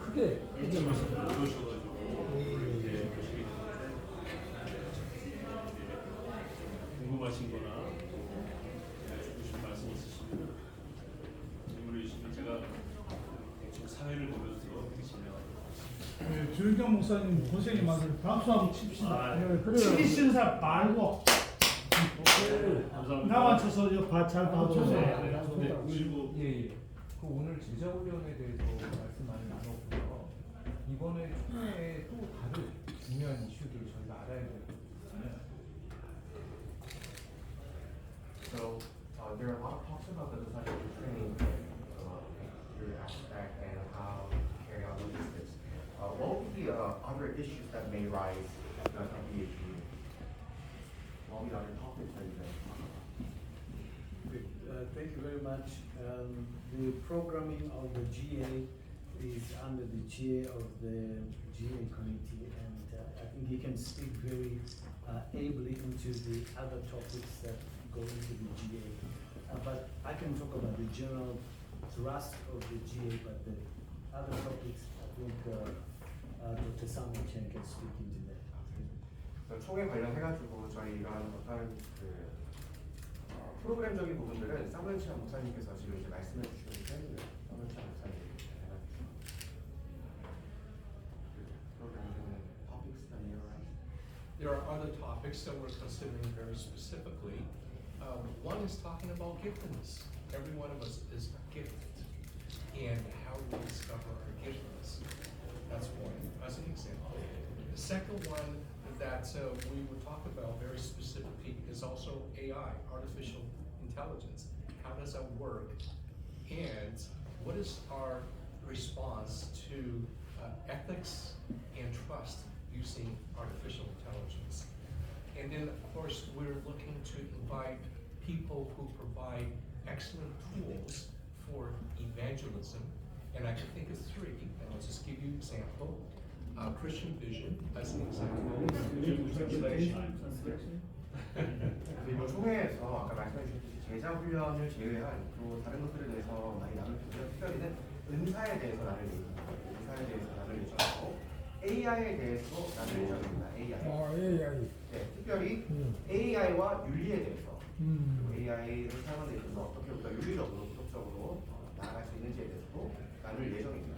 크게 말씀하세요. 그러셔가지고 이렇게 보시게 되는데 궁금하신거나 해주고 싶은 말씀 있으시면 질문해 주시면 제가 지금 사회를 보면서 진행하도록 네, 주윤경 목사님 고생이 많아요. 박수 한번 칩시다. 하겠습니다. 치기 싫은 사람 말고 감사합니다. 나만 쳐서 잘 봐주세요. 네, 그리고 예. 그 오늘 제자훈련에 대해서 말씀 많이 나눴고요. 이번에 총회에 또 다른 중요한 이슈들 저희가 알아야 될 것 있잖아요. So there are a lot of talks about the discipleship training, your aspect and how to carry out logistics. What will be other issues that may rise at the PhD? What will be other topics that you guys talk about? Thank you very much. The programming of the GA is under the GA of the GA committee, and I think he can speak very ably into the other topics that go into the GA. But I can talk about the general thrust of the GA, but the other topics, I think Dr. Samuel Chen can speak into that. 총회 관련해가지고 저희 이런 어떤 프로그램적인 부분들은 사무엘찬 목사님께서 지금 이제 말씀해 주시는 편이에요. 사무엘찬 목사님 해가지고 프로그램에는 topics that may arise. There are other topics that we're considering very specifically. One is talking about giftedness. Every one of us is gifted, and how we discover our giftedness. That's one, as an example. The second one that we will talk about very specifically is also AI, artificial intelligence. How does that work? And what is our response to ethics and trust using artificial intelligence? And then, of course, we're looking to invite people who provide excellent tools for evangelism. And I can think of three, and I'll just give you an example. Christian Vision, as an example. 그리고 총회에서 아까 말씀해 주셨듯이 제자 훈련을 제외한 또 다른 것들에 대해서 많이 나눌 텐데요. 특별히는 은사에 대해서 나눌 예정입니다. 은사에 대해서 나눌 예정이고 AI에 대해서 나눌 예정입니다. AI. AI. 네, 특별히 AI와 윤리에 대해서 그리고 AI를 사용하는 데 있어서 어떻게 우리가 윤리적으로, 도덕적으로 나아갈 수 있는지에 대해서도 나눌 예정입니다.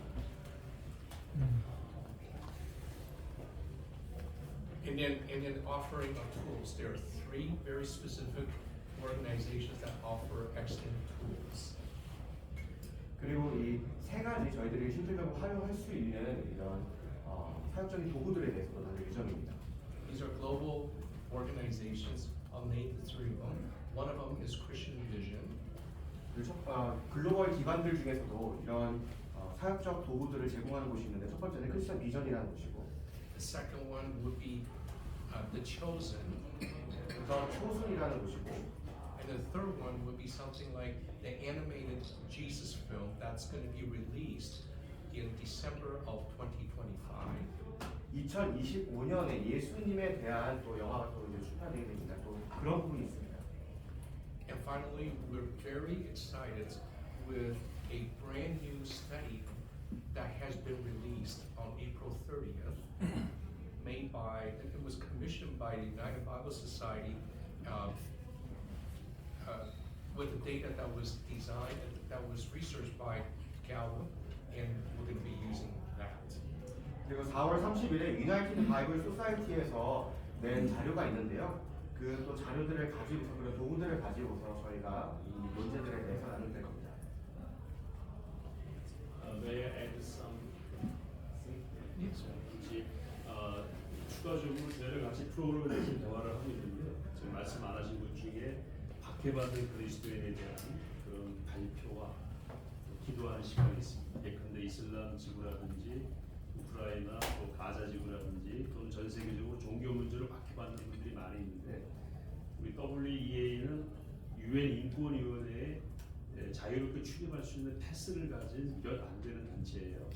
And then offering of tools. There are three very specific organizations that offer excellent tools. 그리고 이 세 가지 저희들이 실질적으로 활용할 수 있는 이런 사역적인 도구들에 대해서도 나눌 예정입니다. These are global organizations. I'll name the three of them. One of them is Christian Vision. 글로벌 기관들 중에서도 이런 사역적 도구들을 제공하는 곳이 있는데 첫 번째는 크리스천 비전이라는 곳이고 The second one would be The Chosen. 우선 초순이라는 곳이고 And the third one would be something like the animated Jesus film that's going to be released in December of 2025. 2025년에 예수님에 대한 또 영화가 또 이제 출판되게 됩니다. 또 그런 부분이 있습니다. And finally, we're very excited with a brand new study that has been released on April 30th, made by, it was commissioned by the United Bible Society with the data that was designed, that was researched by Gallup, and we're going to be using that. 그리고 4월 30일에 유나이티드 바이블 소사이티에서 낸 자료가 있는데요. 그 또 자료들을 가지고서 그런 도구들을 가지고서 저희가 이 문제들에 대해서 나눌 될 겁니다. May I add something? Yes. 추가적으로 저희랑 같이 프로그램에서 대화를 하고 있는데 지금 말씀 안 하신 것 중에 박해받은 그리스도인에 대한 그런 발표와 기도하는 시간이 있습니다. 예컨대 이슬람 지구라든지 우크라이나 또 가자 지구라든지 또는 전 세계적으로 종교 문제로 박해받는 분들이 많이 있는데 우리 WEA는 UN 인권위원회에 자유롭게 출입할 수 있는 패스를 가진 몇 안 되는 단체예요.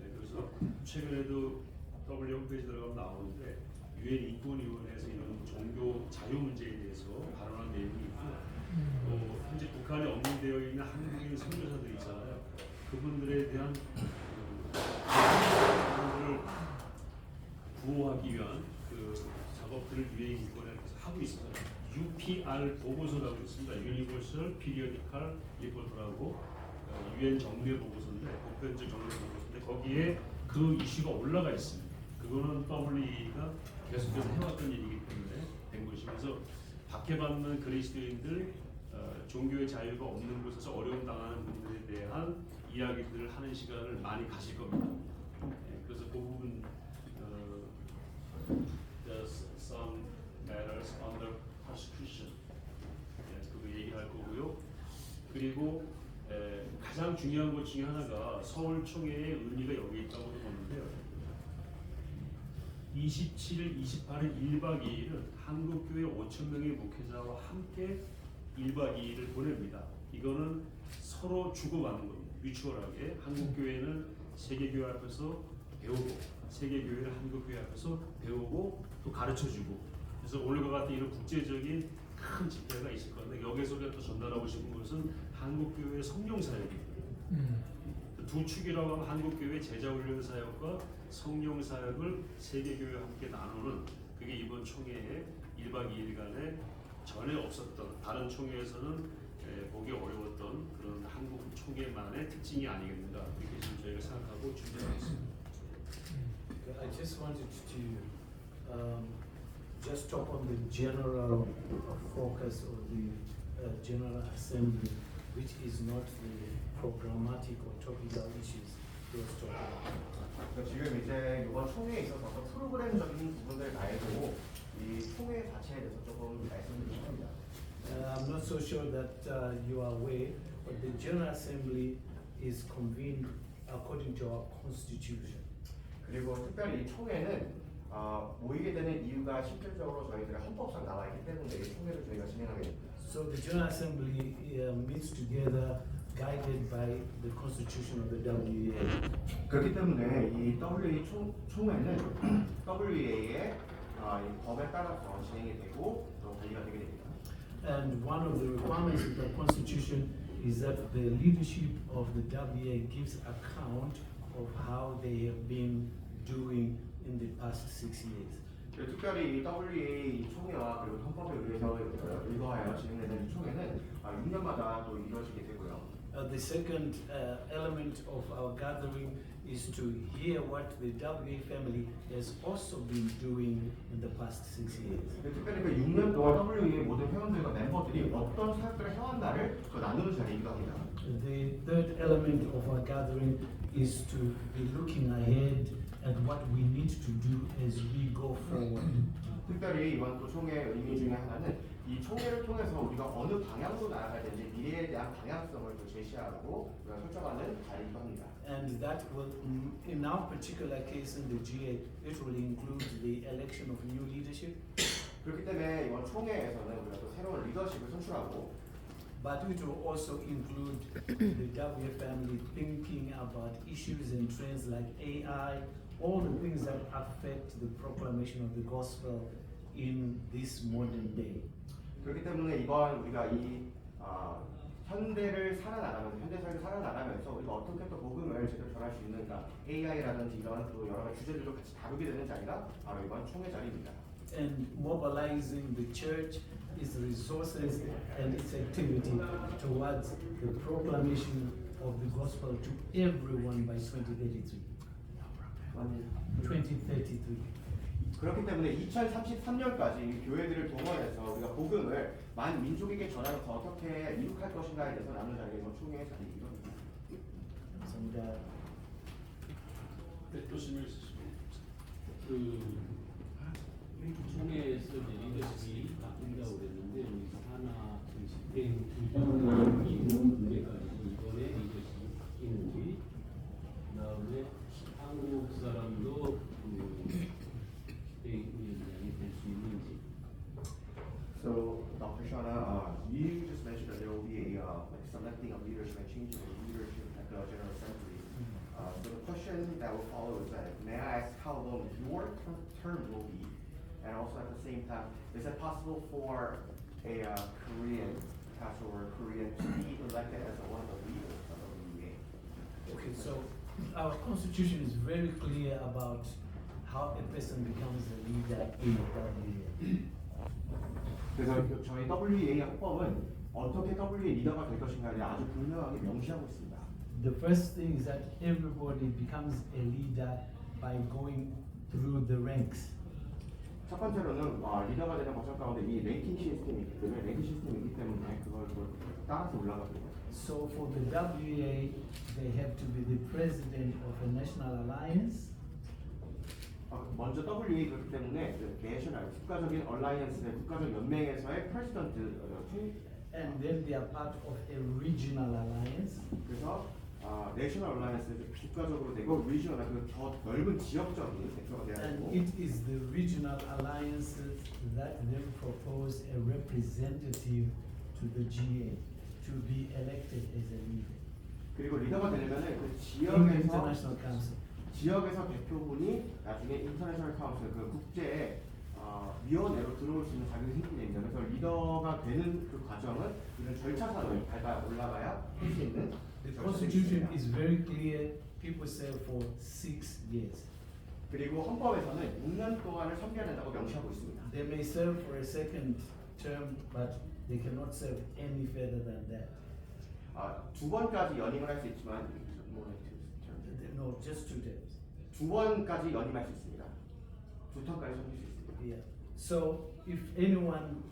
네, 그래서 최근에도 W 홈페이지 들어가면 나오는데 UN 인권위원회에서 이런 종교 자유 문제에 대해서 발언한 내용이 있고 또 현재 북한에 억류되어 있는 한국인 선교사들 있잖아요. 그분들에 대한 구호하기 위한 그 작업들을 유엔 인권에 하고 있습니다. UPR 보고서라고 있습니다. Universal Periodical Report라고 유엔 정례 보고서인데 보편적 정례 보고서인데 거기에 그 이슈가 올라가 있습니다. 그거는 WEA가 계속해서 해왔던 일이기 때문에 된 것이면서 박해받는 그리스도인들 종교의 자유가 없는 곳에서 어려움 당하는 분들에 대한 이야기들을 하는 시간을 많이 가질 겁니다. 그래서 그 부분 there's some matters under persecution 그거 얘기할 거고요. 그리고 가장 중요한 것 중에 하나가 서울 총회의 의미가 여기 있다고 보는데요. 27일, 28일 1박 2일은 한국교회 5,000명의 목회자와 함께 1박 2일을 보냅니다. 이거는 서로 주고받는 겁니다. 뮤추얼하게 한국교회는 세계교회 앞에서 배우고 세계교회는 한국교회 앞에서 배우고 또 가르쳐주고 그래서 오늘과 같은 이런 국제적인 큰 집회가 있을 건데 여기서 우리가 또 전달하고 싶은 것은 한국교회의 성령사역입니다. 두 축이라고 하면 한국교회 제자훈련 사역과 성령사역을 세계교회와 함께 나누는 그게 이번 총회에 1박 2일간에 전에 없었던 다른 총회에서는 보기 어려웠던 그런 한국 총회만의 특징이 아니겠는가 이렇게 지금 저희가 생각하고 준비하고 있습니다. I just wanted to just talk on the general focus of the General Assembly, which is not the programmatic or topical issues he was talking about. 그러니까 지금 이제 이번 총회에 있어서 프로그램적인 부분들 말고 이 총회 자체에 대해서 조금 말씀드리고 싶습니다. I'm not so sure that you are aware, but the General Assembly is convened according to our constitution. 그리고 특별히 이 총회는 모이게 되는 이유가 실질적으로 저희들의 헌법상 나와 있기 때문에 이 총회를 저희가 진행하게 됩니다. So the General Assembly meets together guided by the constitution of the WEA. 그렇기 때문에 이 WEA 총회는 WEA의 법에 따라서 진행이 되고 또 관리가 되게 됩니다. And one of the requirements of the constitution is that the leadership of the WEA gives account of how they have been doing in the past 6 years. 특별히 이 WEA 총회와 그리고 헌법에 의거하여 진행되는 이 총회는 6년마다 또 이루어지게 되고요. The second element of our gathering is to hear what the WEA family has also been doing in the past 6 years. 특별히 그 6년 동안 WEA 모든 회원들과 멤버들이 어떤 사역들을 해왔나를 나누는 자리이기도 합니다. The third element of our gathering is to be looking ahead at what we need to do as we go forward. 특별히 이번 또 총회의 의미 중에 하나는 이 총회를 통해서 우리가 어느 방향으로 나아가야 되는지 미래에 대한 방향성을 또 제시하고 설정하는 자리이기도 합니다. And that will, in our particular case in the GA, it will include the election of new leadership. 그렇기 때문에 이번 총회에서는 우리가 또 새로운 리더십을 선출하고 But it will also include the WA family thinking about issues and trends like AI, all the things that affect the proclamation of the gospel in this modern day. 그렇기 때문에 이번 우리가 이 현대를 살아나가면서 현대 사회를 살아나가면서 우리가 어떻게 또 복음을 제대로 전할 수 있는가 AI라든지 이런 또 여러 가지 주제들도 같이 다루게 되는 자리가 바로 이번 총회 자리입니다. And mobilizing the church, its resources and its activity towards the proclamation of the gospel to everyone by 2033. 2033. 그렇기 때문에 2033년까지 교회들을 동원해서 우리가 복음을 만 민족에게 전하면서 어떻게 이룩할 것인가에 대해서 나누는 자리가 이번 총회의 자리이기도 합니다. 감사합니다. 네, 또 질문 있으시면. 총회에서 리더십이 바뀐다고 그랬는데 우리 산하 집행 규정이 문제가 있고 이번에 리더십이 바뀌는지 그다음에 한국 사람도 집행위원장이 될 수 있는지. So, Dr. Shana, you just mentioned that there will be a selecting of leadership and changing of leadership at the General Assembly. So the question that will follow is that, may I ask how long your term will be? And also at the same time, is it possible for a Korean pastor or a Korean to be elected as one of the leaders of the WEA? Okay, so our constitution is very clear about how a person becomes a leader in WA. 그래서 저희 WEA 헌법은 어떻게 WEA 리더가 될 것인가에 대해 아주 분명하게 명시하고 있습니다. The first thing is that everybody becomes a leader by going through the ranks. 첫 번째로는 리더가 되는 과정 가운데 이 랭킹 시스템이 있기 때문에 그걸 따라서 올라가게 됩니다. So for the WA, they have to be the president of a national alliance. 먼저 WEA 그렇기 때문에 내셔널 국가적인 얼라이언스의 국가적 연맹에서의 프레지던트 And then they are part of a regional alliance. 그래서 내셔널 얼라이언스 국가적으로 되고 리지널 그더 넓은 지역적인 대표가 돼야 And 되고 it is the regional alliances that then propose a representative to the GA to be elected as a leader 그리고 리더가 되려면은 그 in the 지역에서 International Council. 지역에서 대표분이 나중에 인터내셔널 카운슬 그 국제 위원회로 들어올 수 있는 자격이 생기게 됩니다. 그래서 리더가 되는 그 과정은 이런 절차상을 밟아 올라가야 할 수 있는 The 절차들이 Constitution 있습니다. is very clear. People serve for 6 years. 그리고 헌법에서는 6년 동안을 섬겨야 된다고 명시하고 있습니다. They may serve for a second term, but they cannot serve any further than that. 두 번까지 연임을 할 수 있지만 No, just 2 terms. 두 번까지 연임할 수 있습니다. 두 턴까지 섬길 수 있습니다. Yeah. So if anyone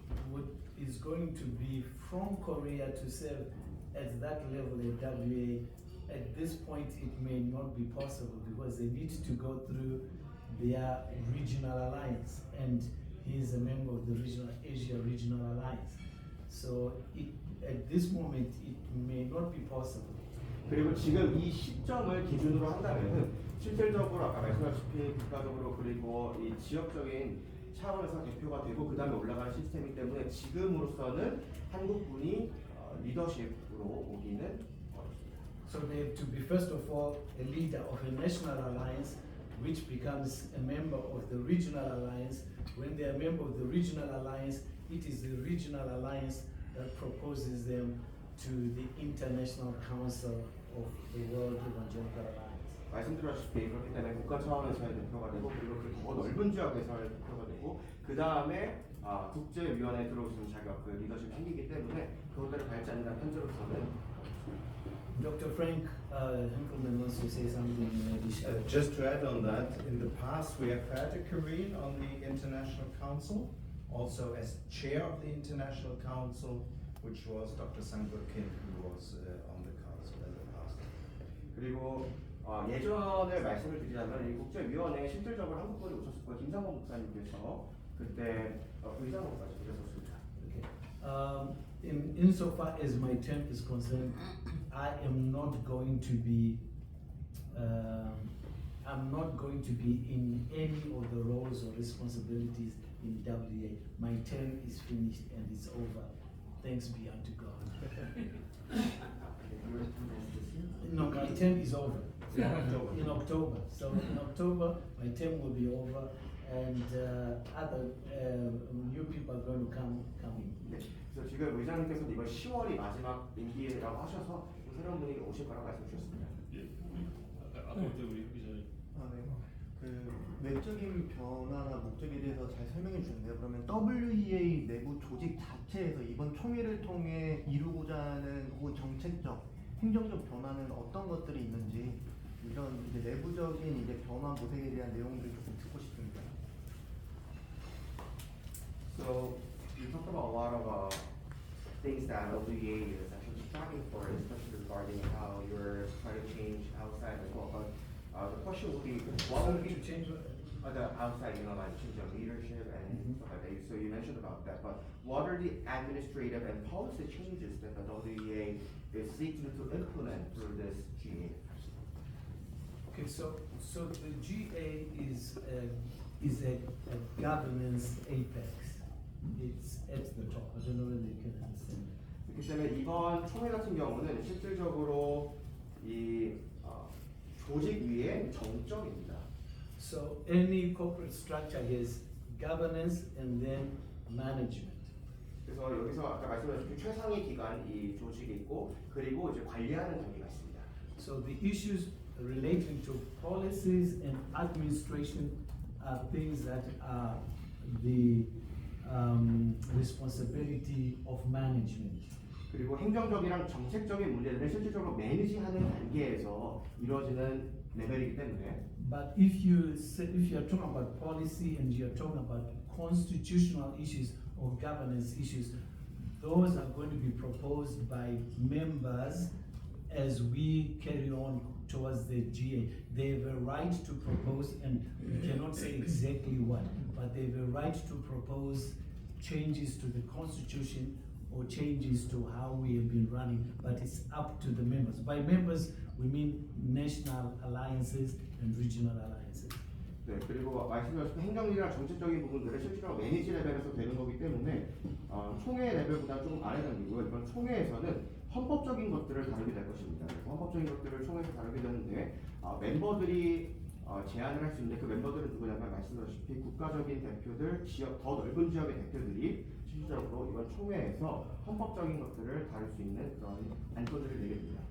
is going to be from Korea to serve at that level at WA, at this point it may not be possible because they need to go through their regional alliance, and he is a member of the Asia Regional Alliance. So at this moment it may not be possible. 그리고 지금 이 시점을 기준으로 한다면은 실질적으로 아까 말씀하셨다시피 국가적으로 그리고 이 지역적인 차원에서 대표가 되고 그 다음에 올라가는 시스템이기 때문에 지금으로서는 한국군이 리더십으로 오기는 어렵습니다. So they have to be first of all a leader of a national alliance, which becomes a member of the regional alliance. When they are a member of the regional alliance, it is the regional alliance that proposes them to the International Council of the World Evangelical Alliance. 말씀드렸다시피 그렇기 때문에 국가 차원에서의 대표가 되고 그리고 그 더 넓은 지역에서의 대표가 되고 그 다음에 국제위원회에 들어올 수 있는 자격, 그 리더십이 생기기 때문에 그것들을 밟지 않는다면 현재로서는 Dr. Frank Hinkelmann wants to say something in addition. Just to add on that, in the past we have had a Korean on the International Council, also as chair of the International Council, which was Dr. Sangur Kim, who was on the council in the past. 그리고 예전에 말씀을 드리자면 이 국제위원회에 실질적으로 한국분이 오셨을 거예요. 김상범 목사님께서 그때 의장으로까지 오셨습니다. Okay. Insofar as my term is concerned, I am not going to be. I'm not going to be in any of the roles or responsibilities in WA. My term is finished and it's over. Thanks be unto God. No, my term is over. In October. So in October, my term will be over, and other new people are going to come in. 네. 그래서 지금 의장님께서 이번 10월이 마지막 임기라고 하셔서 새로운 분이 오실 거라고 말씀 주셨습니다. 아까 그때 우리 기자님 네. 그 외적인 변화나 목적에 대해서 잘 설명해 주셨는데요. 그러면 WEA 내부 조직 자체에서 이번 총회를 통해 이루고자 하는 혹은 정책적, 행정적 변화는 어떤 것들이 있는지 이런 이제 내부적인 이제 변화 모색에 대한 내용들을 조금 듣고 싶습니다. So you talked about a lot of things that WEA is actually striving for, especially regarding how you're trying to change outside as well. But the question would be, what would be To change what? the outside, like change of leadership and stuff like that. So you mentioned about that, but what are the administrative and policy changes that the WEA is seeking to implement through this GA? Okay, so the GA is a governance apex. It's at the top. I don't know whether you can understand. 그렇기 때문에 이번 총회 같은 경우는 실질적으로 이 조직 위의 정점입니다. So any corporate structure has governance and then management. 그래서 여기서 아까 말씀하셨듯이 최상위 기관 이 조직이 있고 그리고 이제 관리하는 단계가 있습니다. So the issues relating to policies and administration are things that are the responsibility of management. 그리고 행정적이랑 정책적인 문제들을 실질적으로 매니지하는 단계에서 이루어지는 레벨이기 때문에 But if you are talking about policy and you are talking about constitutional issues or governance issues, those are going to be proposed by members as we carry on towards the GA. They have a right to propose, and we cannot say exactly what, but they have a right to propose changes to the constitution or changes to how we have been running, but it's up to the members. By members, we mean national alliances and regional alliances. 네, 그리고 말씀드렸듯이 행정이나 정책적인 부분들을 실질적으로 매니지 레벨에서 되는 거기 때문에 총회 레벨보다 조금 아래 단계고요. 이번 총회에서는 헌법적인 것들을 다루게 될 것입니다. 헌법적인 것들을 총회에서 다루게 되는데 멤버들이 제안을 할 수 있는데 그 멤버들은 누구냐면 말씀드렸다시피 국가적인 대표들, 지역 더 넓은 지역의 대표들이 실질적으로 이번 총회에서 헌법적인 것들을 다룰 수 있는 그런 안건들을 내게 됩니다.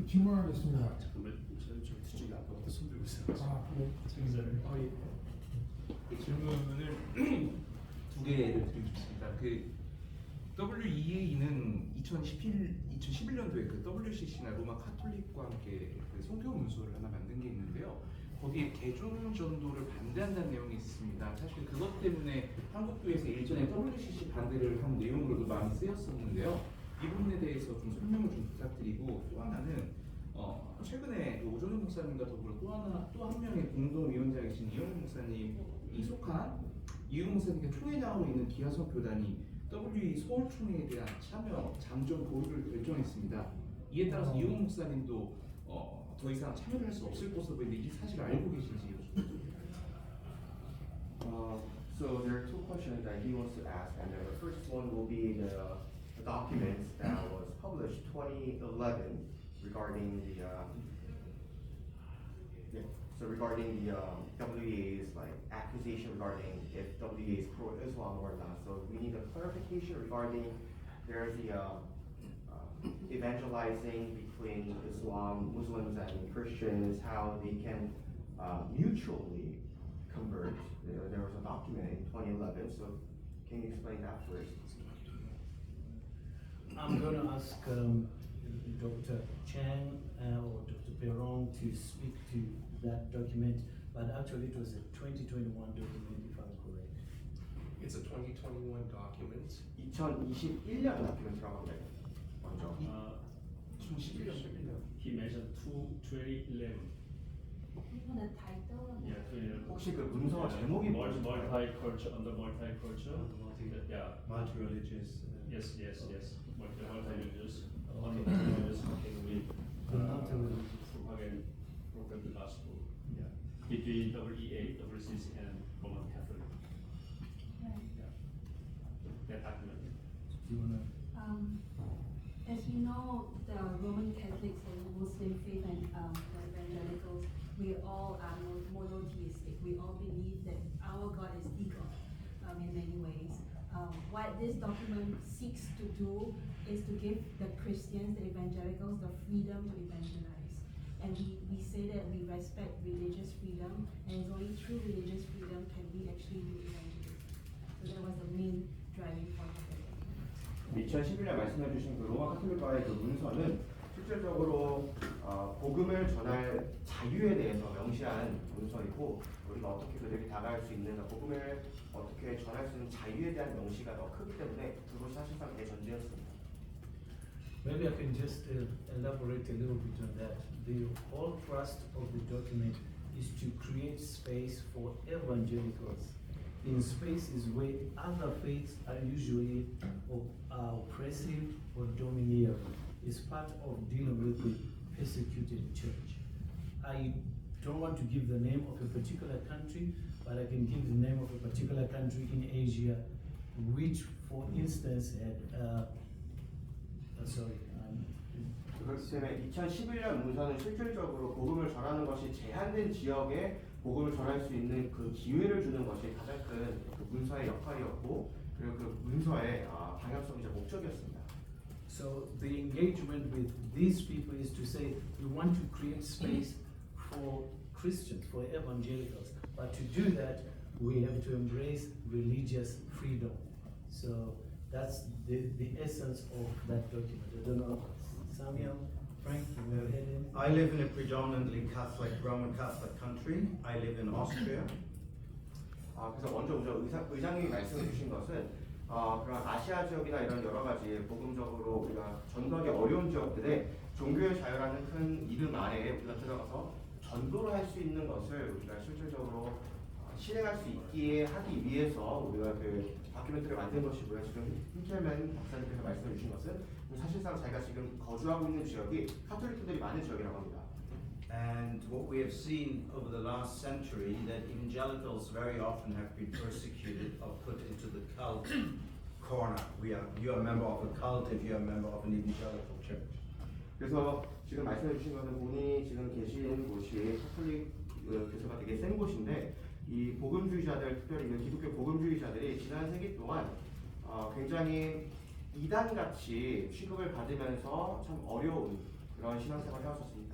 질문하겠습니다. 잠깐만, 저 뒤쪽에 아까부터 손 들고 있어요. 네. 그 질문을 두 개를 드리겠습니다. 그 WEA는 2011년도에 그 WCC나 로마 카톨릭과 함께 그 성교 문서를 하나 만든 게 있는데요. 거기에 개종 전도를 반대한다는 내용이 있습니다. 사실 그것 때문에 한국교회에서 일전에 WCC 반대를 한 내용으로도 많이 쓰였었는데요. 이 부분에 대해서 좀 설명을 좀 부탁드리고, 또 하나는 최근에 오종현 목사님과 더불어 또 한 명의 공동위원장이신 이용훈 목사님이 속한 이용훈 목사님과 총회장으로 있는 기아성 교단이 WE 서울 총회에 대한 참여 잠정 보류를 결정했습니다. 이에 따라서 이용훈 목사님도 더 이상 참여를 할 수 없을 것으로 보이는데 이 사실을 알고 계신지 여쭤보겠습니다. So there are two questions that he wants to ask, and the first one will be the documents that was published 2011 regarding the regarding the WEA's like accusation regarding if WEA is pro-Islam or not. So we need a clarification regarding there's the evangelizing between Islam, Muslims, and Christians, how they can mutually convert. There was a document in 2011. So can you explain that first? I'm going to ask Dr. Chang or Dr. Perron to speak to that document, but actually it was a 2021 document, if I'm correct. It's a 2021 document. 2021년 다큐멘터리라고 합니다. 먼저. 2011년. He mentioned 2011. Even the title. Yeah, 2011. 혹시 그 문서 제목이 뭐죠? Multicultural, under multicultural. Yeah. Multi-religious. Yes. Multi-religious. Multi-religious with propaganda the gospel. Yeah. Between WEA, WCC, and Roman Catholic. Right. Yeah. That document. Do you want to? As you know, the Roman Catholics and Muslim faith and the evangelicals, we all are monotheistic. We all believe that our God is the God in many ways. What this document seeks to do is to give the Christians, the evangelicals, the freedom to evangelize. And we say that we respect religious freedom, and it's only through religious freedom can we actually do evangelism. So that was the main driving force of the document. 2011년 말씀해주신 그 로마 카톨릭과의 그 문서는 실질적으로 복음을 전할 자유에 대해서 명시한 문서이고, 우리가 어떻게 그들에게 다가갈 수 있는 복음을 어떻게 전할 수 있는 자유에 대한 명시가 더 크기 때문에 그것이 사실상 대전제였습니다. Maybe I can just elaborate a little bit on that. The whole thrust of the document is to create space for evangelicals in spaces where other faiths are usually oppressive or domineering. It's part of dealing with the persecuted church. I don't want to give the name of a particular country, but I can give the name of a particular country in Asia, which, for instance, had 그렇기 때문에 2011년 문서는 실질적으로 복음을 전하는 것이 제한된 지역에 복음을 전할 수 있는 그 기회를 주는 것이 가장 큰 그 문서의 역할이었고, 그리고 그 문서의 방향성이자 목적이었습니다. So the engagement with these people is to say we want to create space for Christians, for evangelicals. But to do that, we have to embrace religious freedom. So that's the essence of that document. I don't know, Samuel, Frank, you go ahead in. I live in a predominantly Catholic, Roman Catholic country. I live in Austria. 그래서 먼저 의장님이 말씀해 주신 것은 그런 아시아 지역이나 이런 여러 가지 복음적으로 우리가 전도하기 어려운 지역들에 종교의 자유라는 큰 이름 아래에 우리가 들어가서 전도를 할 수 있는 것을 우리가 실질적으로 실행할 수 있기에 하기 위해서 우리가 그 다큐멘터리를 만든 것이고요. 지금 힌켈맨 박사님께서 말씀해 주신 것은 사실상 자기가 지금 거주하고 있는 지역이 카톨릭들이 많은 지역이라고 합니다. And what we have seen over the last century, that evangelicals very often have been persecuted or put into the cult corner. You are a member of a cult if you are a member of an evangelical church. 그래서 지금 말씀해 주신 것은 본인이 지금 계신 곳이 카톨릭 교회가 되게 센 곳인데 이 복음주의자들, 특별히 이 기독교 복음주의자들이 지난 세기 동안 굉장히 이단같이 취급을 받으면서 참 어려운 그런 신앙생활을 해왔었습니다.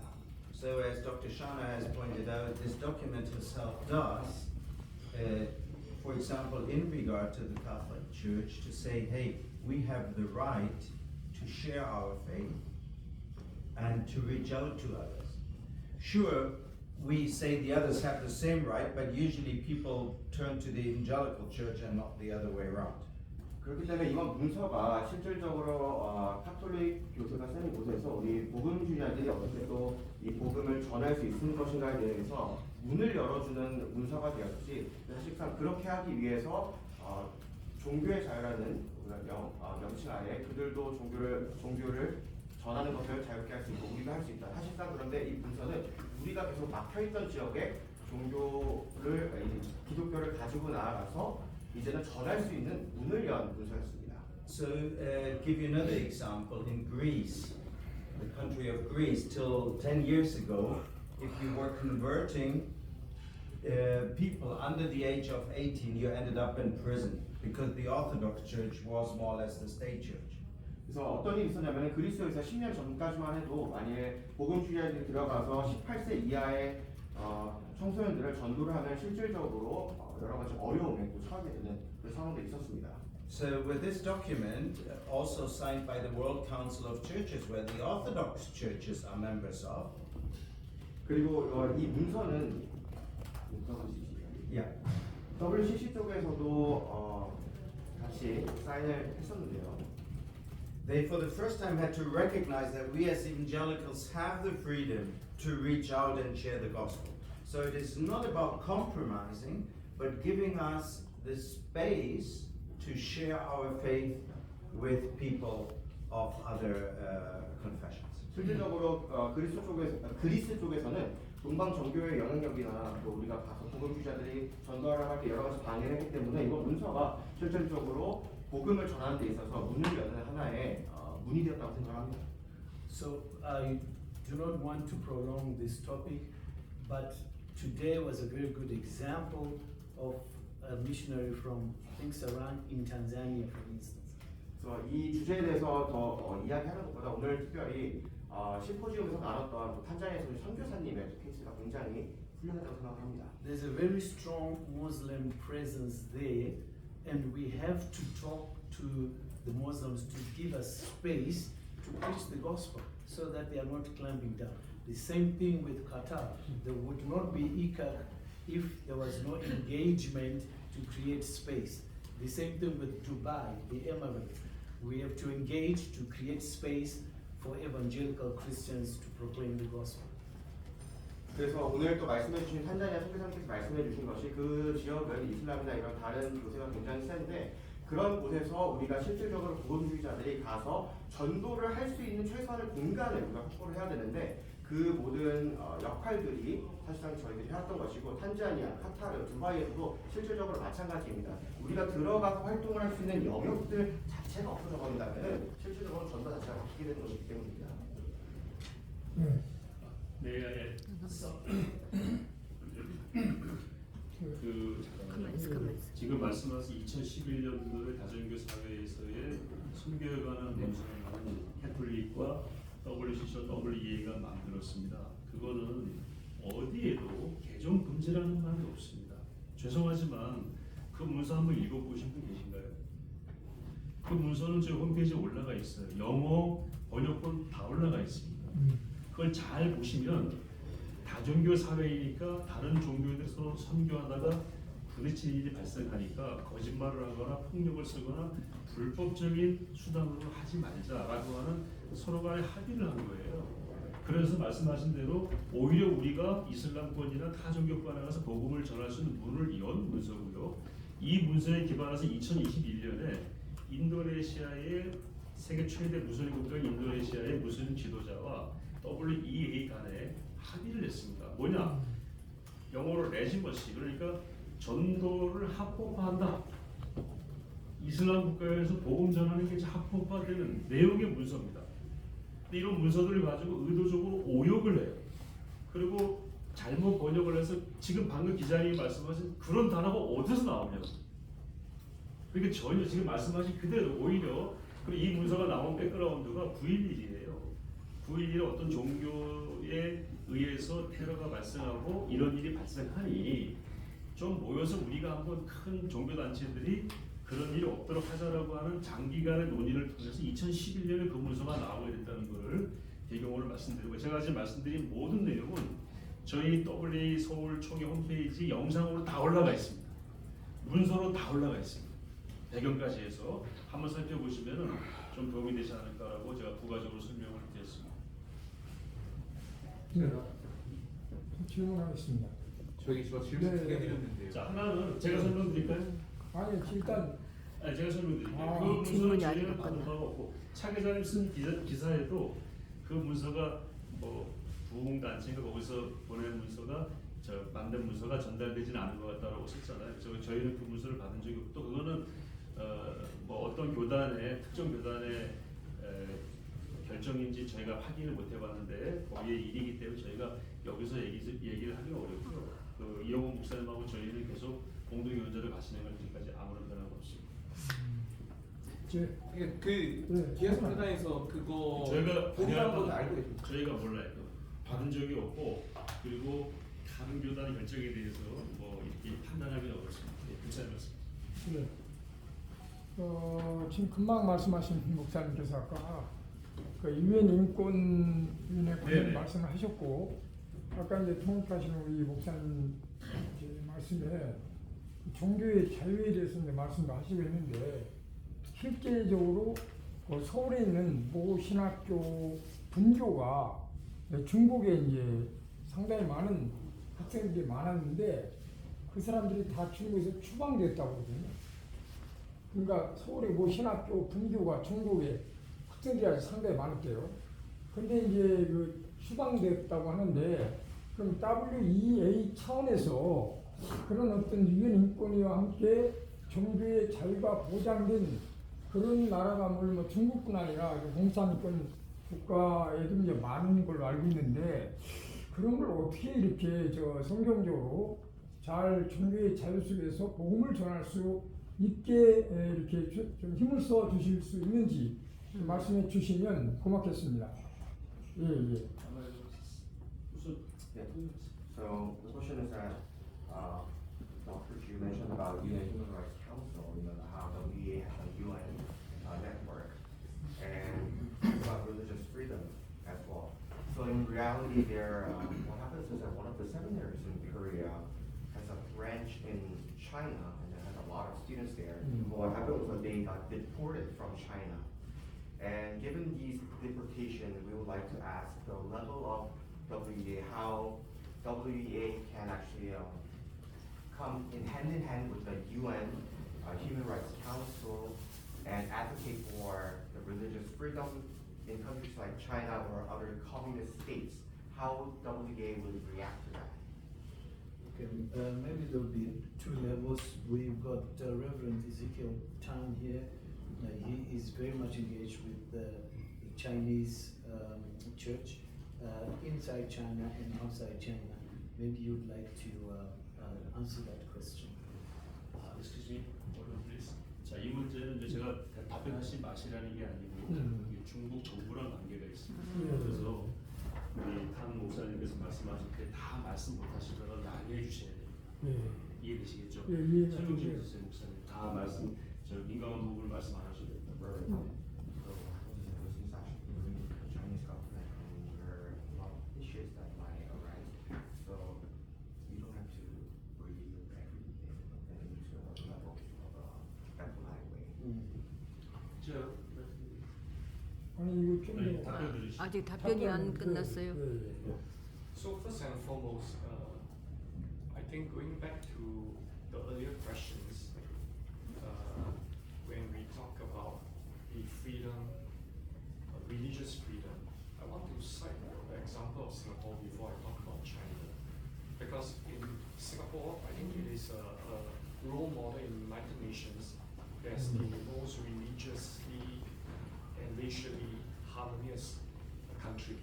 So as Dr. Shana has pointed out, this document itself does, for example, in regard to the Catholic Church, to say, hey, we have the right to share our faith and to reach out to others. Sure, we say the others have the same right, but usually people turn to the evangelical church and not the other way around. 그렇기 때문에 이번 문서가 실질적으로 카톨릭 교회가 센 곳에서 우리 복음주의자들이 어떻게 또 이 복음을 전할 수 있는 것인가에 대해서 문을 열어주는 문서가 되었지, 사실상 그렇게 하기 위해서 종교의 자유라는 명칭 아래 그들도 종교를 전하는 것을 자유롭게 할 수 있고 우리가 할 수 있다. 사실상 그런데 이 문서는 우리가 계속 막혀있던 지역에 기독교를 가지고 나아가서 이제는 전할 수 있는 문을 연 문서였습니다. So, give you another example. In Greece, the country of Greece, till 10 years ago, if you were converting people under the age of 18, you ended up in prison because the Orthodox Church was more or less the state church. 그래서 어떤 일이 있었냐면 그리스도에서 10년 전까지만 해도 만약에 복음주의자들이 들어가서 18세 이하의 청소년들을 전도를 하면 실질적으로 여러 가지 어려움에 처하게 되는 그런 상황도 있었습니다. So with this document, also signed by the World Council of Churches, where the Orthodox churches are members of. 그리고 이 문서는 Yeah. WCC 쪽에서도 같이 사인을 했었는데요. They for the first time had to recognize that we as evangelicals have the freedom to reach out and share the gospel. So it is not about compromising, but giving us the space to share our faith with people of other confessions. 실질적으로 그리스 쪽에서는 동방 종교의 영향력이나 또 우리가 가서 복음주의자들이 전도하러 할 때 여러 가지 방해를 했기 때문에 이번 문서가 실질적으로 복음을 전하는 데 있어서 문을 여는 하나의 문이 되었다고 생각합니다. So I do not want to prolong this topic, but today was a very good example of a missionary from Saran in Tanzania, for instance. 그래서 이 주제에 대해서 더 이야기하는 것보다 오늘 특별히 심포지움에서 나눴던 탄자니아에서 선교사님의 케이스가 굉장히 훌륭하다고 생각합니다. There's a very strong Muslim presence there, and we have to talk to the Muslims to give us space to preach the gospel so that they are not clamping down. The same thing with Qatar. There would not be ICAC if there was no engagement to create space. The same thing with Dubai, the Emirates. We have to engage to create space for evangelical Christians to proclaim the gospel. 그래서 오늘 또 말씀해주신 탄자니아 선교사님께서 말씀해주신 것이 그 지역은 이슬람이나 이런 다른 교세가 굉장히 센데 그런 곳에서 우리가 실질적으로 복음주의자들이 가서 전도를 할 수 있는 최소한의 공간을 우리가 확보를 해야 되는데 그 모든 역할들이 사실상 저희들이 해왔던 것이고 탄자니아, 카타르, 두바이에서도 실질적으로 마찬가지입니다. 우리가 들어가서 활동을 할 수 있는 영역들 자체가 없어져 버린다면 실질적으로 전도 자체가 바뀌게 되는 것이기 때문입니다. 네. 지금 말씀하신 2011년도의 다정교 사회에서의 선교에 관한 문서는 캐톨릭과 WCC와 WEA가 만들었습니다. 그거는 어디에도 문제라는 말이 없습니다. 죄송하지만 그 문서 한번 읽어보신 분 계신가요? 그 문서는 저희 홈페이지에 올라가 있어요. 영어 번역본 다 올라가 있습니다. 그걸 잘 보시면 다종교 사회이니까 다른 종교들이 서로 선교하다가 부딪히는 일이 발생하니까 거짓말을 하거나 폭력을 쓰거나 불법적인 수단으로 하지 말자라고 하는 서로 간의 합의를 한 거예요. 그래서 말씀하신 대로 오히려 우리가 이슬람권이나 타 종교권에 가서 복음을 전할 수 있는 문을 연 문서고요. 이 문서에 기반해서 2021년에 인도네시아의 세계 최대 무슬림 국가인 인도네시아의 무슬림 지도자와 WEA 간에 합의를 했습니다. 뭐냐? 영어로 레지머시, 그러니까 전도를 합법화한다. 이슬람 국가에서 복음 전하는 게 합법화되는 내용의 문서입니다. 근데 이런 문서들을 가지고 의도적으로 오역을 해요. 그리고 잘못 번역을 해서 지금 방금 기자님이 말씀하신 그런 단어가 어디서 나오냐고. 그러니까 전혀 지금 말씀하신 그대로 오히려 그리고 이 문서가 나온 백그라운드가 9.11이에요. 9.11에 어떤 종교에 의해서 테러가 발생하고 이런 일이 발생하니 좀 모여서 우리가 한번 큰 종교단체들이 그런 일이 없도록 하자라고 하는 장기간의 논의를 통해서 2011년에 그 문서가 나오게 됐다는 것을 배경으로 말씀드리고 제가 지금 말씀드린 모든 내용은 저희 WA 서울 총회 홈페이지 영상으로 다 올라가 있습니다. 문서로 다 올라가 있습니다. 배경까지 해서 한번 살펴보시면 좀 도움이 되지 않을까라고 제가 부가적으로 설명을 드렸습니다. 질문하겠습니다. 저희 질문 두개 드렸는데요. 자, 하나는 제가 설명드릴까요? 아니 일단 제가 설명드릴게요. 아, 그 문서는 질문이 저희는 아니었구나. 받은 바가 없고 차 기자님 쓴 기사에도 그 문서가 뭐 부흥단체가 거기서 보낸 문서가 만든 문서가 전달되지는 않은 것 같다라고 썼잖아요. 저희는 그 문서를 받은 적이 없고 또 그거는 뭐 어떤 교단의 특정 교단의 결정인지 저희가 확인을 못 해봤는데 거기에 일이기 때문에 저희가 여기서 얘기를 하기가 어렵고요. 그 이영훈 목사님하고 저희는 계속 공동 연설을 진행할 때까지 아무런 변화가 없습니다. 그 기아선교단에서 그거 저희가 보고한 건 알고 계십니까? 저희가 몰라요. 받은 적이 없고 그리고 다른 교단의 결정에 대해서 뭐 이렇게 판단하기는 어렵습니다. 괜찮습니다. 네. 지금 금방 말씀하신 목사님께서 아까 그 유엔 인권위원회 관련 말씀을 하셨고 아까 이제 통역하신 우리 목사님 말씀에 종교의 자유에 대해서 이제 말씀도 하시고 했는데 실제적으로 그 서울에 있는 모 신학교 분교가 중국에 이제 상당히 많은 학생들이 많았는데 그 사람들이 다 중국에서 추방됐다고 그러거든요. 그러니까 서울의 모 신학교 분교가 중국에 학생들이 아주 상당히 많았대요. 근데 이제 그 추방됐다고 하는데 그럼 WEA 차원에서 그런 어떤 유엔 인권위와 함께 종교의 자유가 보장된 그런 나라가 뭐 중국뿐 아니라 공산권 국가에도 이제 많은 걸로 알고 있는데 그런 걸 어떻게 이렇게 성경적으로 잘 종교의 자유 속에서 복음을 전할 수 있게 이렇게 좀 힘을 써 주실 수 있는지 말씀해 주시면 고맙겠습니다. 예. So the question is that Dr. Chu mentioned about UN Human Rights Council, how WEA has a UN network, and about religious freedom as well. So in reality, what happens is that one of the seminaries in Korea has a branch in China, and it has a lot of students there. What happened was that they got deported from China. And given these deportation, we would like to ask the level of WEA, how WEA can actually come in hand with the UN Human Rights Council and advocate for the religious freedom in countries like China or other communist states. How WEA would react to that? Okay, maybe there'll be two levels. We've got Reverend Ezekiel Tan here. He is very much engaged with the Chinese church inside China and outside China. Maybe you'd like to answer that question. Excuse me, hold on please. 자, 이 문제는 이제 제가 답변하지 마시라는 게 아니고 이게 중국 정부랑 관계가 있습니다. 그래서 우리 탄 목사님께서 말씀하실 때 다 말씀 못하시더라도 나뉘어 주셔야 돼요. 예. 이해되시겠죠? 예, 이해가 설명 좀 돼요. 해주세요, 목사님. 다 말씀, 저 민감한 부분을 말씀 안 하셔도 됩니다. So, since actually doing Chinese government, there are a lot of issues that might arise. So, you don't have to review everything into a level of a polite way. 저, 아니 이거 좀 네, 더 답변 드리시죠. 아직 답변이 안 답변, 끝났어요. 예, 예. So first and foremost, I think going back to the earlier questions, when we talk about the freedom, religious freedom, I want to cite the example of Singapore before I talk about China. Because in Singapore, I think it is a role model in the United Nations as the most religiously and racially harmonious country.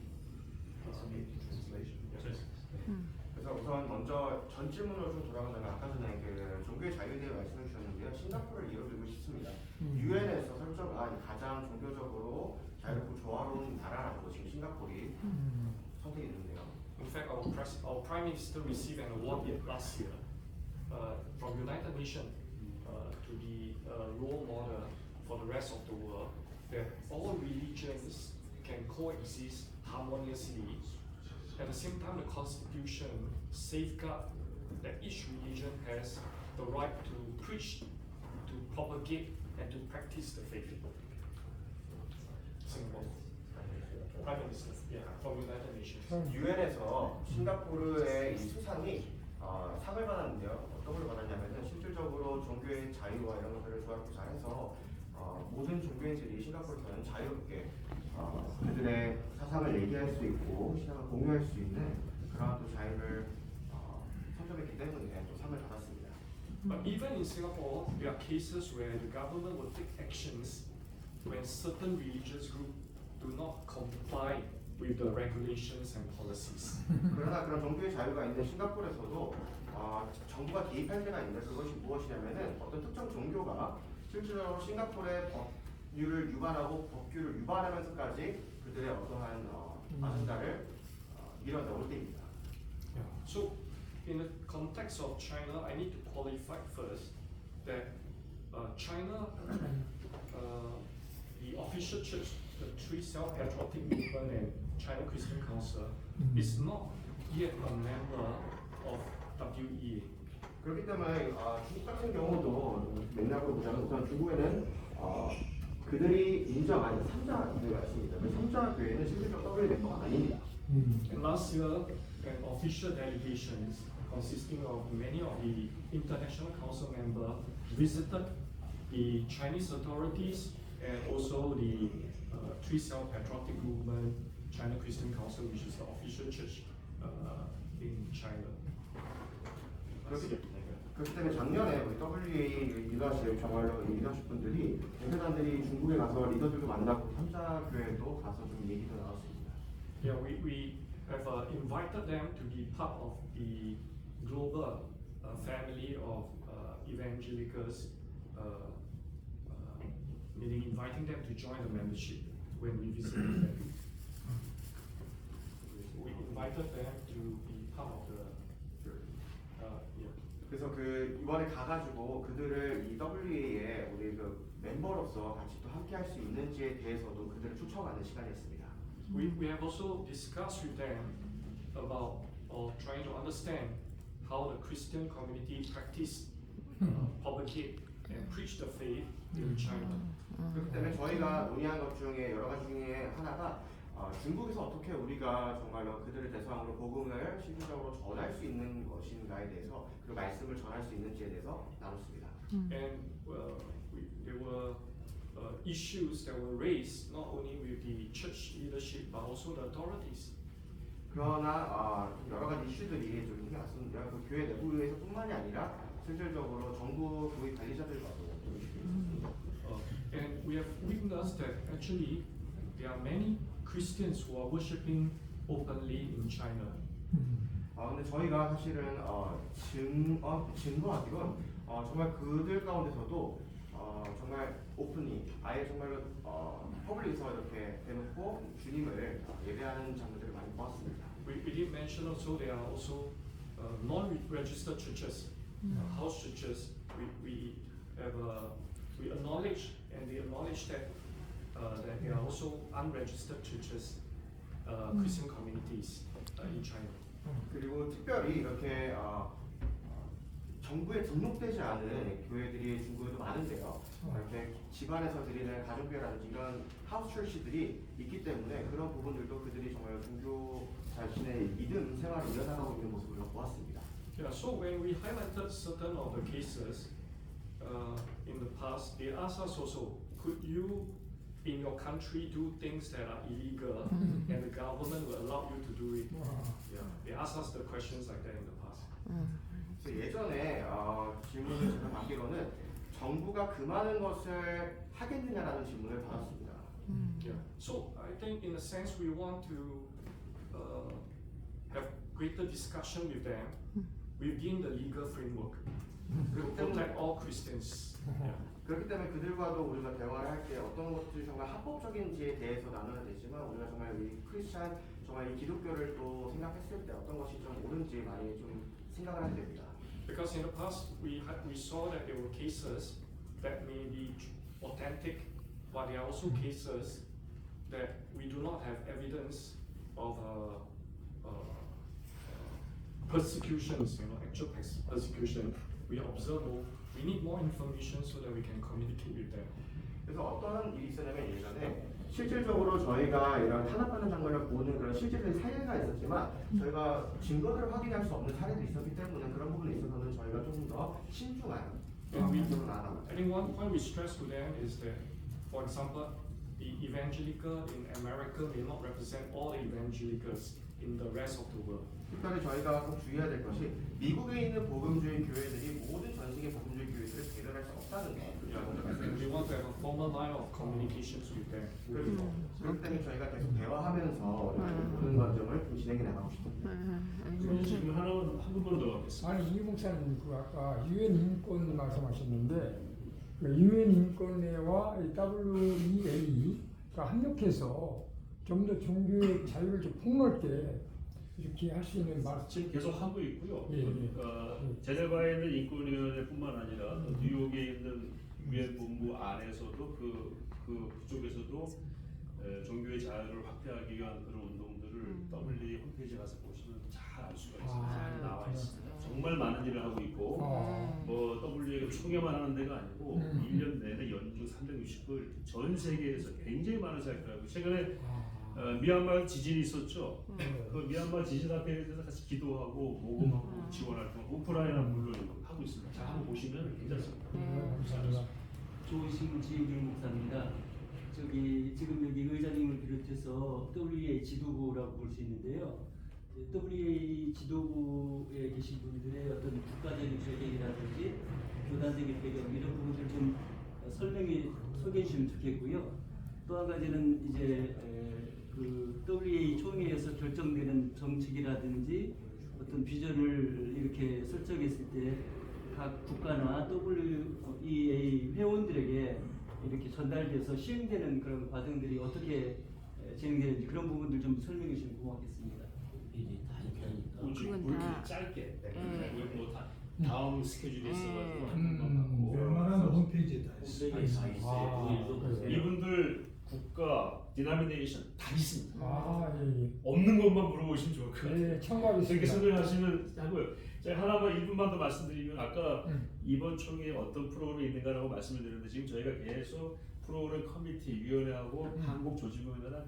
그래서 우선 먼저 전 질문으로 좀 돌아간다면 아까 전에 그 종교의 자유에 대해 말씀해 주셨는데요. 싱가포르를 예로 들고 싶습니다. 유엔에서 설정한 가장 종교적으로 자유롭고 조화로운 나라라고 지금 싱가포르이 선택이 됐는데요. In fact, our Prime Minister received an award last year from United Nations to be a role model for the rest of the world, that all religions can coexist harmoniously. At the same time, the Constitution safeguards that each religion has the right to preach, to propagate, and to practice the faith. Singapore. Prime Minister, yeah, from United Nations. 유엔에서 싱가포르의 이 수상이 상을 받았는데요. 어떤 걸 받았냐면은 실질적으로 종교의 자유와 이런 것들을 조합고 잘해서 모든 종교인들이 싱가포르에서는 자유롭게 그들의 사상을 얘기할 수 있고 신앙을 공유할 수 있는 그러한 또 자유를 선점했기 때문에 또 상을 받았습니다. But even in Singapore, there are cases where the government will take actions when certain religious groups do not comply with the regulations and policies. 그러나 그런 종교의 자유가 있는 싱가포르에서도 정부가 개입할 때가 있는데 그것이 무엇이냐면은 어떤 특정 종교가 실질적으로 싱가포르의 법률을 위반하고 법규를 위반하면서까지 그들의 어떠한 아젠다를 밀어넣을 때입니다. So, in the context of China, I need to qualify first that China, the official church, the Three Self-Patriotic Movement and China Christian Council, is not yet a member of WEA. 그렇기 때문에 중국 같은 경우도 맥락으로 보자면 우선 중국에는 그들이 인정한 3자 교회가 있습니다. 그 3자 교회는 실질적으로 WEA 멤버가 아닙니다. And last year, an official delegation consisting of many of the international council members visited the Chinese authorities and also the Three Self-Patriotic Movement, China Christian Council, which is the official church in China. 그렇기 때문에 작년에 우리 WEA 리더십 정말로 리더십 분들이 대표단들이 중국에 가서 리더들도 만나고 3자 교회도 가서 좀 얘기도 나눴습니다. Yeah, we have invited them to be part of the global family of evangelicals, meaning inviting them to join the membership when we visited them. We invited them to be part of the yeah. 그래서 그 이번에 가가지고 그들을 이 WEA의 우리 그 멤버로서 같이 또 함께 할 수 있는지에 대해서도 그들을 초청하는 시간이었습니다. We have also discussed with them about or trying to understand how the Christian community practice, propagate, and preach the faith in China. 그렇기 때문에 저희가 논의한 것 중에 여러 가지 중에 하나가 중국에서 어떻게 우리가 정말로 그들을 대상으로 복음을 실질적으로 전할 수 있는 것인가에 대해서 그 말씀을 전할 수 있는지에 대해서 나눴습니다. And there were issues that were raised not only with the church leadership but also the authorities. 그러나 여러 가지 이슈들이 좀 생겨났었는데요. 그 교회 내부에서뿐만이 아니라 실질적으로 정부 교회 관리자들과도 좀 이슈가 있었습니다. And we have witnessed that actually there are many Christians who are worshiping openly in China. 근데 저희가 사실은 증거하기론 정말 그들 가운데서도 정말 오픈이 아예 정말로 퍼블릭에서 이렇게 대놓고 주님을 예배하는 장면들을 많이 보았습니다. We did mention also there are also non-registered churches, house churches. We acknowledge and we acknowledge that that there are also unregistered churches, Christian communities in China. 그리고 특별히 이렇게 정부에 등록되지 않은 교회들이 중국에도 많은데요. 이렇게 집안에서 드리는 가족교회라든지 이런 하우스 철시들이 있기 때문에 그런 부분들도 그들이 정말 종교 자신의 믿음 생활을 이어나가고 있는 모습을 보았습니다. Yeah, so when we highlighted certain of the cases in the past, they asked us also, could you in your country do things that are illegal and the government will allow you to do it? Yeah, they asked us the questions like that in the past. 그래서 예전에 질문을 제가 받기로는 정부가 금하는 것을 하겠느냐라는 질문을 받았습니다. Yeah. So I think in a sense we want to have greater discussion with them within the legal framework to protect all Christians. Yeah. 그렇기 때문에 그들과도 우리가 대화를 할 때 어떤 것들이 정말 합법적인지에 대해서 나눠야 되지만 우리가 정말 이 크리스찬 정말 이 기독교를 또 생각했을 때 어떤 것이 좀 옳은지 많이 좀 생각을 하게 됩니다. Because in the past we saw that there were cases that may be authentic, but there are also cases that we do not have evidence of persecutions, actual persecution. We observe more. We need more information so that we can communicate with them. 그래서 어떤 일이 있었냐면 예전에 실질적으로 저희가 이런 탄압하는 장면을 보는 그런 실질적인 사례가 있었지만 저희가 증거들을 확인할 수 없는 사례도 있었기 때문에 그런 부분에 있어서는 저희가 조금 더 신중한 방법으로 나아갑니다. I think one point we stress to them is that, for example, the evangelical in America may not represent all the evangelicals in the rest of the world. 특별히 저희가 꼭 주의해야 될 것이 미국에 있는 복음주의 교회들이 모든 전 세계 복음주의 교회들을 대변할 수 없다는 거. And we want to have a formal line of communications with them. 그렇죠. 그렇기 때문에 저희가 계속 대화하면서 모든 과정을 좀 진행해 나가고 싶습니다. 그럼 지금 한 부분으로 넘어가겠습니다. 아니 이 목사님 그 아까 유엔 인권 말씀하셨는데 그 유엔 인권회와 WEA가 협력해서 좀 더 종교의 자유를 좀 폭넓게 이렇게 할 수 있는 말. 지금 계속 하고 있고요. 예, 예. 제네바에 있는 인권위원회뿐만 아니라 뉴욕에 있는 유엔 본부 안에서도 그쪽에서도 종교의 자유를 확대하기 위한 그런 운동들을 WE 홈페이지 가서 보시면 잘 알 수가 있어요. 잘 나와 있습니다. 정말 많은 일을 하고 있고 뭐 WE가 총회만 하는 데가 아니고 1년 내내 연중 360일 전 세계에서 굉장히 많은 사역을 하고 최근에 미얀마 지진이 있었죠. 그 미얀마 지진 앞에 대해서 같이 기도하고 모금하고 지원 활동, 우크라이나 물론 하고 있습니다. 자 한번 보시면 괜찮습니다. 감사합니다. 조이신 지혜길 목사입니다. 지금 여기 의장님을 비롯해서 WEA 지도부라고 볼 수 있는데요. WEA 지도부에 계신 분들의 어떤 국가적인 배경이라든지 교단적인 배경 이런 부분들 좀 소개해 주시면 좋겠고요. 또 한 가지는 이제 그 WEA 총회에서 결정되는 정책이라든지 어떤 비전을 이렇게 설정했을 때 각 국가나 WEA 회원들에게 이렇게 전달돼서 시행되는 그런 과정들이 어떻게 진행되는지 그런 부분들 좀 설명해 주시면 고맙겠습니다. 이게 다 이렇게 짧게 뭐 다음 스케줄이 있어가지고 웬만한 홈페이지에 다 있어요. 이분들 국가, 디나미네이션 다 있습니다. 예. 없는 것만 물어보시면 좋을 것 같아요. 예, 참고하겠습니다. 그렇게 설명하시면 하고요. 제가 하나만 1분만 더 말씀드리면 아까 이번 총회에 어떤 프로그램이 있는가라고 말씀을 드렸는데 지금 저희가 계속 프로그램 커미티 위원회하고 한국 조직위원회랑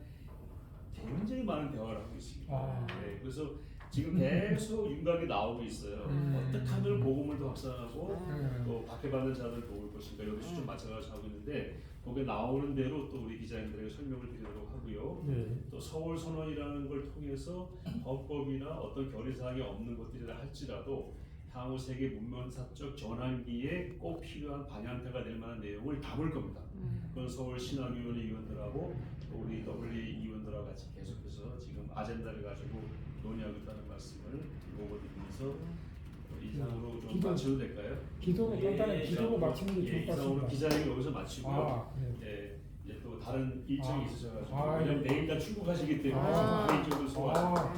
굉장히 많은 대화를 하고 있습니다. 네, 그래서 지금 계속 윤곽이 나오고 있어요. 어떻게 하면 복음을 더 확산하고 또 박해받는 자들을 도울 것인가 여기서 좀 마찬가지로 하고 있는데 거기에 나오는 대로 또 우리 기자님들에게 설명을 드리도록 하고요. 또 서울 선언이라는 걸 통해서 헌법이나 어떤 결의사항이 없는 것들이라 할지라도 향후 세계 문명사적 전환기에 꼭 필요한 방향타가 될 만한 내용을 담을 겁니다. 그건 서울 신학위원회 위원들하고 우리 WE 위원들하고 같이 계속해서 지금 아젠다를 가지고 논의하고 있다는 말씀을 보고드리면서 이상으로 좀 마쳐도 될까요? 기도로 간단하게 기도로 마치는 게 좋을 것 이상으로 같습니다. 기자님 여기서 마치고요. 이제 또 다른 일정이 있으셔가지고 아, 왜냐면 내일 다 출국하시기 때문에 아. 개인적으로 소화.